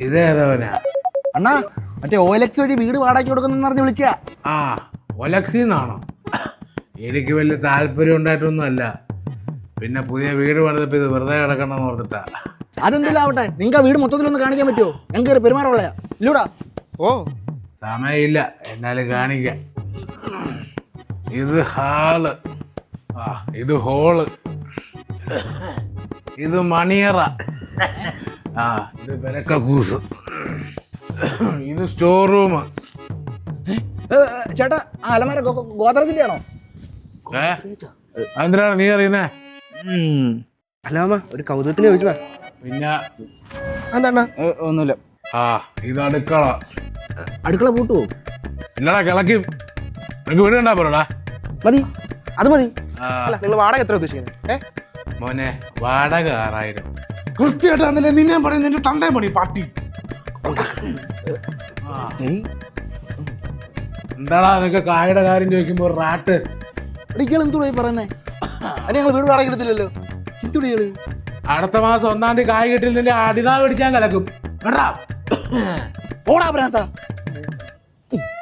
ഇതേതവനാ? അണ്ണാ മറ്റേ OLX വഴി വീട് വാടകയ്ക്ക് കൊടുക്കുന്ന പറഞ്ഞ് വിളിച്ചാ. ആ ഒലക്സിന്നാണോ? എനിക്ക് വലിയ താല്പര്യം ഉണ്ടായിട്ടൊന്നും അല്ല. പിന്നെ പുതിയ വീട് പണിതപ്പോ ഇത് വെറുതെ കിടക്കണമെന്ന് ഓർത്തിട്ടാ. അതെന്തെങ്കിലും ആവട്ടെ, നിങ്ങൾക്ക് ആ വീട് മൊത്തത്തിലൊന്ന് കാണിക്കാൻ പറ്റുമോ? ഞങ്ങൾക്ക് പെരുമാറുള്ളയാ ഇല്ലൂടാ. ഓ സമയമില്ല, എന്നാലും കാണിക്കാം. ഇത് ഹാള്, ഇത് ഹോള്, ഇത് മണിയറ, ഇത് പെരക്കൂസ്, ഇത് സ്റ്റോർ റൂം. ചേട്ടാ ആ അലമാര ഗോത്രത്തിലാണോ? എന്തിനാണ് നീ അറിയുന്നേ? അല്ല മാമ, ഒരു കൗതുകത്തിന് ചോദിച്ചതാ. പിന്നെ എന്താണ്? ഒന്നുമില്ല. ഇത് അടുക്കള. അടുക്കള പൂട്ടുവോ? ഇല്ലടാ, കിളക്കും. നിനക്ക് വീട് കണ്ടാ പോരടാ. മതി, അത് മതി. അല്ല നിങ്ങൾ വാടക എത്ര ഉദ്ദേശിക്കുന്നത്? മോനെ വാടക 6000. കൃത്യമായിട്ടാന്നല്ലേ നിന്നെ പറയുന്നത്? നിന്റെ തന്തേ പണി പാട്ടി. എന്താടാ നിനക്ക് കായുടെ കാര്യം ചോദിക്കുമ്പോ റാട്ട് അടിക്കൾ എന്തുകൂടെ പറയുന്നേ? അത് ഞങ്ങൾ വീട് വാടക എടുത്തില്ലല്ലോ. എന്തുടികള്? അടുത്ത മാസം 1-ാം തീയതി കായ് കിട്ടില്ല, അടിനാ പിടിക്കാൻ കലക്കും. ഓടാ പ്രാന്ത,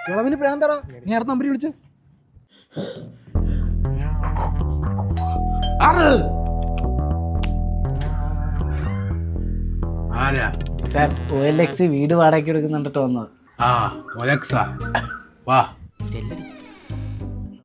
കിളവിന് പ്രാന്താടാ. നീ അടുത്ത നമ്പർ വിളിച്ചു. ആരാ? OLX വീട് വാടകയ്ക്ക് എടുക്കുന്നുണ്ടിട്ട് വന്നത്. ഒലക്സാ വാ.